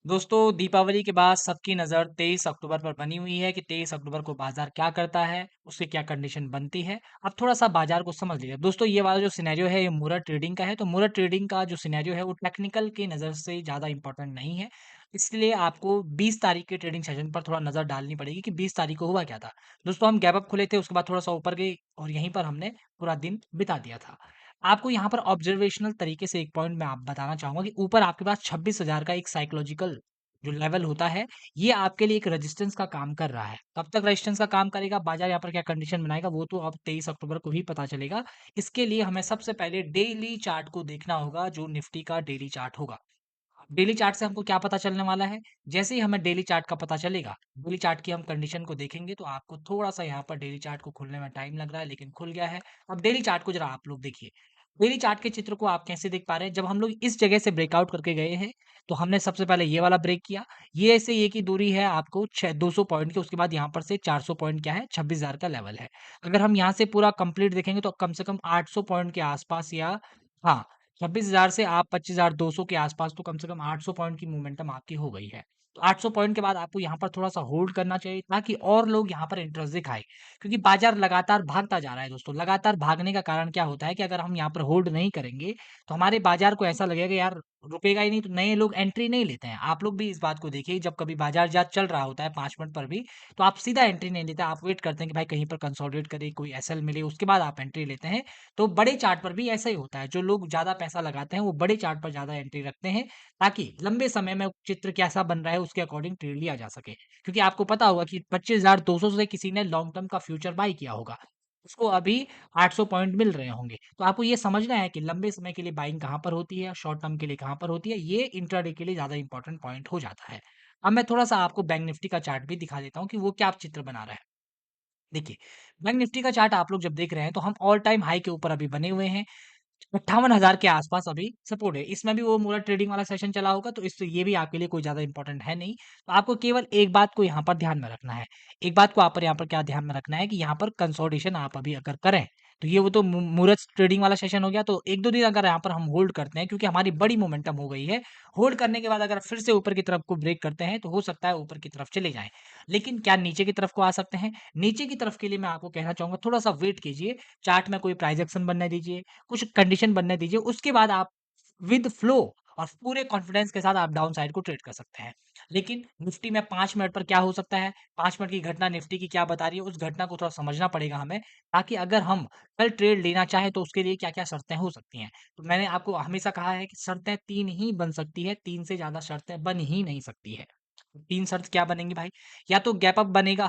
दोस्तों, दीपावली के बाद सबकी नज़र 23 अक्टूबर पर बनी हुई है कि 23 अक्टूबर को बाज़ार क्या करता है, उसकी क्या कंडीशन बनती है। अब थोड़ा-सा बाज़ार को समझ लीजिए। दोस्तों, ये वाला जो सिनेरियो है, ये मूरत ट्रेडिंग का है, तो मूरत ट्रेडिंग का जो सिनेरियो है, वो टेक्निकल की नज़र से ज़्यादा इम्पोर्टेंट नहीं है। इसलिए आपको 20 तारीख के ट्रेडिंग सेशन पर थोड़ा नज़र डालनी पड़ेगी कि 20 तारीख को हुआ क्या था। दोस्तों, हम गैप अप खुले थे, उसके बाद थोड़ा-सा ऊपर गए और यहीं पर हमने पूरा दिन बिता दिया था। आपको यहाँ पर ऑब्जर्वेशनल तरीके से एक पॉइंट मैं आप बताना चाहूँगा कि ऊपर आपके पास 26,000 का एक साइकोलॉजिकल जो लेवल होता है, ये आपके लिए एक रेजिस्टेंस का काम कर रहा है। कब तक रेजिस्टेंस का काम करेगा, बाज़ार यहाँ पर क्या कंडीशन बनाएगा, वो तो अब 23 अक्टूबर को ही पता चलेगा। इसके लिए हमें सबसे पहले डेली चार्ट को देखना होगा, जो निफ्टी का डेली चार्ट होगा। डेली चार्ट से हमको क्या पता चलने वाला है, जैसे ही हमें डेली चार्ट का पता चलेगा, डेली चार्ट की हम कंडीशन को देखेंगे, तो आपको थोड़ा-सा यहाँ पर डेली चार्ट को खुलने में टाइम लग रहा है, लेकिन खुल गया है। अब डेली चार्ट को ज़रा आप लोग देखिए। डेली चार्ट के चित्र को आप कैसे देख पा रहे हैं, जब हम लोग इस जगह से ब्रेकआउट करके गए हैं, तो हमने सबसे पहले ये वाला ब्रेक किया। ये से ये की दूरी है आपको 200 पॉइंट की, उसके बाद यहाँ पर से 400 पॉइंट क्या है, 26,000 का लेवल है। अगर हम यहाँ से पूरा कंप्लीट देखेंगे, तो कम से कम 800 पॉइंट के आसपास या हाँ, 26,000 से आप 25,200 के आसपास तो कम से कम 800 पॉइंट की मोमेंटम आपकी हो गई है। तो 800 पॉइंट के बाद आपको यहाँ पर थोड़ा-सा होल्ड करना चाहिए ताकि और लोग यहाँ पर इंटरेस्ट दिखाएँ। क्योंकि बाज़ार लगातार भागता जा रहा है दोस्तों। लगातार भागने का कारण क्या होता है कि अगर हम यहाँ पर होल्ड नहीं करेंगे, तो हमारे बाज़ार को ऐसा लगेगा यार रुकेगा ही नहीं, तो नए लोग एंट्री नहीं लेते हैं। आप लोग भी इस बात को देखिए, जब कभी बाज़ार चल रहा होता है 5 मिनट पर भी, तो आप सीधा एंट्री नहीं लेते। आप वेट करते हैं कि भाई कहीं पर कंसोलिडेट करे, कोई एसएल मिले, उसके बाद आप एंट्री लेते हैं। तो बड़े चार्ट पर भी ऐसा ही होता है। जो लोग ज़्यादा पैसा लगाते हैं, वो बड़े चार्ट पर ज़्यादा एंट्री रखते हैं, ताकि लंबे समय में चित्र कैसा बन रहा है, उसके अकॉर्डिंग ट्रेड लिया जा सके। क्योंकि आपको पता होगा कि 25,200 से किसी ने लॉन्ग टर्म का फ्यूचर बाय किया होगा। उसको अभी 800 पॉइंट मिल रहे होंगे। तो आपको ये समझना है कि लंबे समय के लिए बाइंग कहाँ पर होती है, शॉर्ट टर्म के लिए कहाँ पर होती है, ये इंट्राडे के लिए ज़्यादा इंपॉर्टेंट पॉइंट हो जाता है। अब मैं थोड़ा-सा आपको बैंक निफ्टी का चार्ट भी दिखा देता हूँ कि वो क्या चित्र बना रहा है। देखिए, बैंक निफ्टी का चार्ट आप लोग जब देख रहे हैं, तो हम ऑल टाइम हाई के ऊपर अभी बने हुए हैं। 58,000 के आसपास अभी सपोर्ट है। इसमें भी वो मूरत ट्रेडिंग वाला सेशन चला होगा, तो इससे ये भी आपके लिए कोई ज़्यादा इम्पोर्टेंट है नहीं। तो आपको केवल एक बात को यहाँ पर ध्यान में रखना है। एक बात को आप पर यहाँ पर क्या ध्यान में रखना है कि यहाँ पर कंसोलिडेशन आप अभी अगर करें, तो ये वो तो मूरत ट्रेडिंग वाला सेशन हो गया, तो 1-2 दिन अगर यहाँ पर हम होल्ड करते हैं, क्योंकि हमारी बड़ी मोमेंटम हो गई है। होल्ड करने के बाद अगर फिर से ऊपर की तरफ को ब्रेक करते हैं, तो हो सकता है ऊपर की तरफ चले जाएँ। लेकिन क्या नीचे की तरफ को आ सकते हैं? नीचे की तरफ के लिए मैं आपको कहना चाहूँगा थोड़ा-सा वेट कीजिए। चार्ट में कोई प्राइस एक्शन बनने दीजिए। कुछ कंडीशन बनने दीजिए, उसके बाद आप विद फ्लो और पूरे कॉन्फिडेंस के साथ आप डाउन साइड को ट्रेड कर सकते हैं। लेकिन निफ्टी में 5 मिनट पर क्या हो सकता है, 5 मिनट की घटना निफ्टी की क्या बता रही है, उस घटना को थोड़ा समझना पड़ेगा हमें, ताकि अगर हम कल ट्रेड लेना चाहें, तो उसके लिए क्या-क्या शर्तें हो सकती हैं। तो मैंने आपको हमेशा कहा है कि शर्तें 3 ही बन सकती है, 3 से ज़्यादा शर्तें बन ही नहीं सकती है। 3 शर्त क्या बनेंगी भाई? या तो गैप अप बनेगा,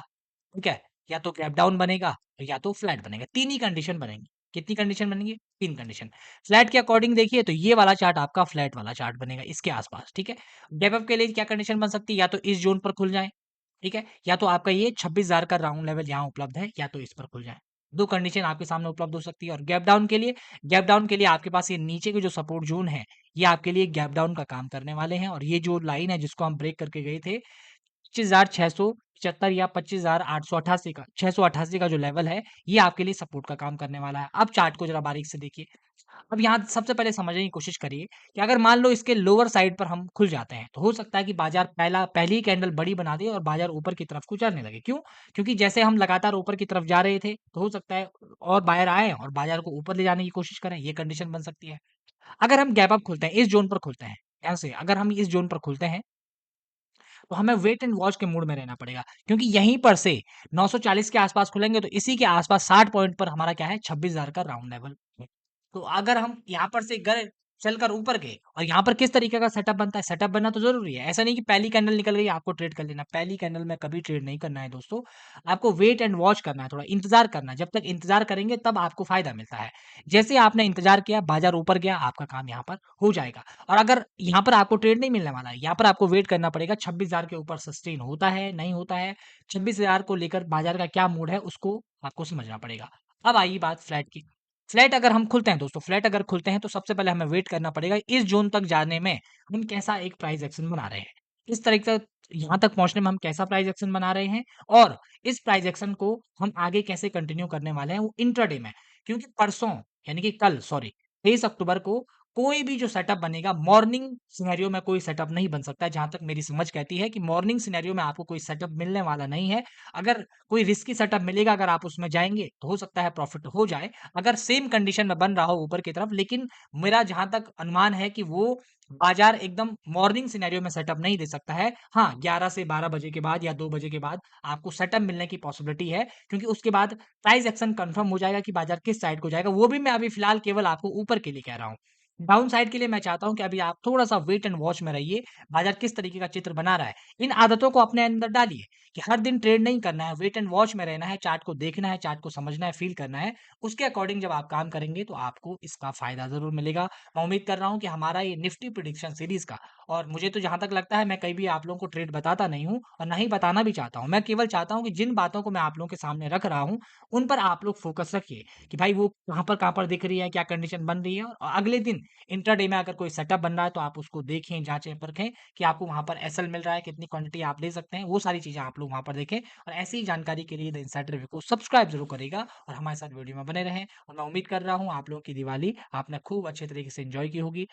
ठीक है? या तो गैप डाउन बनेगा, या तो फ्लैट बनेगा। 3 ही कंडीशन बनेंगी। कितनी कंडीशन बनेंगी? 3 कंडीशन। फ्लैट के अकॉर्डिंग देखिए, तो ये वाला चार्ट आपका फ्लैट वाला चार्ट बनेगा इसके आसपास, ठीक है? गैप अप के लिए क्या कंडीशन बन सकती है? या तो इस ज़ोन पर खुल जाएँ, ठीक है? या तो आपका ये 26,000 का राउंड लेवल यहाँ उपलब्ध है, या तो इस पर खुल जाएँ। 2 कंडीशन आपके सामने उपलब्ध हो सकती है। और गैप डाउन के लिए आपके पास ये नीचे के जो सपोर्ट ज़ोन है, ये आपके लिए गैप डाउन का काम करने वाले हैं। और ये जो लाइन है जिसको हम ब्रेक करके गए थे, 25,675 या 25,888 का 688 का जो लेवल है, ये आपके लिए सपोर्ट का काम करने वाला है। अब चार्ट को ज़रा बारीक से देखिए। अब यहाँ सबसे पहले समझने की कोशिश करिए कि अगर मान लो इसके लोअर साइड पर हम खुल जाते हैं, तो हो सकता है कि बाज़ार पहली ही कैंडल बड़ी बना दे और बाज़ार ऊपर की तरफ को चलने लगे। क्यों? क्योंकि जैसे हम लगातार ऊपर की तरफ जा रहे थे, तो हो सकता है और बायर आएँ और बाज़ार को ऊपर ले जाने की कोशिश करें, ये कंडीशन बन सकती है। अगर हम गैप अप खुलते हैं, इस ज़ोन पर खुलते हैं, ऐसे अगर हम इस ज़ोन पर खुलते हैं, तो हमें वेट एंड वॉच के मूड में रहना पड़ेगा, क्योंकि यहीं पर से 940 के आसपास खुलेंगे, तो इसी के आसपास 60 पॉइंट पर हमारा क्या है, 26,000 का राउंड लेवल है। तो अगर हम यहाँ पर से गए चलकर ऊपर गए और यहाँ पर किस तरीके का सेटअप बनता है, सेटअप बनना तो जरूरी है। ऐसा नहीं कि पहली कैंडल निकल गई आपको ट्रेड कर लेना, पहली कैंडल में कभी ट्रेड नहीं करना है दोस्तों। आपको वेट एंड वॉच करना है, थोड़ा इंतजार करना है। जब तक इंतजार करेंगे तब आपको फायदा मिलता है। जैसे आपने इंतजार किया, बाजार ऊपर गया, आपका काम यहाँ पर हो जाएगा। और अगर यहाँ पर आपको ट्रेड नहीं मिलने वाला है, यहाँ पर आपको वेट करना पड़ेगा 26,000 के ऊपर सस्टेन होता है, नहीं होता है। 26,000 को लेकर बाजार का क्या मूड है, उसको आपको समझना पड़ेगा। अब आइए बात फ्लैट की। फ्लैट अगर हम खुलते हैं दोस्तों, फ्लैट अगर खुलते हैं, तो सबसे पहले हमें वेट करना पड़ेगा इस ज़ोन तक जाने में हम कैसा एक प्राइस एक्शन बना रहे हैं। इस तरीके से यहाँ तक पहुँचने में हम कैसा प्राइस एक्शन बना रहे हैं, और इस प्राइस एक्शन को हम आगे कैसे कंटिन्यू करने वाले हैं, वो इंट्राडे में। क्योंकि परसों यानी कि कल सॉरी 23 अक्टूबर को कोई भी जो सेटअप बनेगा मॉर्निंग सिनेरियो में कोई सेटअप नहीं बन सकता है, जहाँ तक मेरी समझ कहती है कि मॉर्निंग सिनेरियो में आपको कोई सेटअप मिलने वाला नहीं है। अगर कोई रिस्की सेटअप मिलेगा, अगर आप उसमें जाएँगे, तो हो सकता है प्रॉफ़िट हो जाए, अगर सेम कंडीशन में बन रहा हो ऊपर की तरफ। लेकिन मेरा जहाँ तक अनुमान है कि वो बाज़ार एकदम मॉर्निंग सिनेरियो में सेटअप नहीं दे सकता है। हाँ, 11 से 12 बजे के बाद या 2 बजे के बाद आपको सेटअप मिलने की पॉसिबिलिटी है, क्योंकि उसके बाद प्राइस एक्शन कन्फर्म हो जाएगा कि बाज़ार किस साइड को जाएगा। वो भी मैं अभी फ़िलहाल केवल आपको ऊपर के लिए कह रहा हूँ। डाउन साइड के लिए मैं चाहता हूँ कि अभी आप थोड़ा-सा वेट एंड वॉच में रहिए, बाज़ार किस तरीके का चित्र बना रहा है। इन आदतों को अपने अंदर डालिए कि हर दिन ट्रेड नहीं करना है, वेट एंड वॉच में रहना है, चार्ट को देखना है, चार्ट को समझना है, फ़ील करना है। उसके अकॉर्डिंग जब आप काम करेंगे तो आपको इसका फ़ायदा ज़रूर मिलेगा। मैं उम्मीद कर रहा हूँ कि हमारा ये निफ्टी प्रेडिक्शन सीरीज़ का, और मुझे तो जहाँ तक लगता है मैं कहीं भी आप लोगों को ट्रेड बताता नहीं हूँ और ना ही बताना भी चाहता हूँ। मैं केवल चाहता हूँ कि जिन बातों को मैं आप लोगों के सामने रख रहा हूँ, उन पर आप लोग फ़ोकस रखिए कि भाई वो कहाँ पर दिख रही है, क्या कंडीशन बन रही है, और अगले दिन इंट्राडे में अगर कोई सेटअप बन रहा है तो आप उसको देखें, जाँचें, परखें कि आपको वहाँ पर एसएल मिल रहा है, कितनी क्वांटिटी आप ले सकते हैं, वो सारी चीज़ें आप लोग वहाँ पर देखें। और ऐसी ही जानकारी के लिए द इनसाइडर रिव्यू को सब्सक्राइब ज़रूर करिएगा और हमारे साथ वीडियो में बने रहें। और मैं उम्मीद कर रहा हूँ आप लोगों की दिवाली आपने खूब अच्छे तरीके से एन्जॉय की होगी।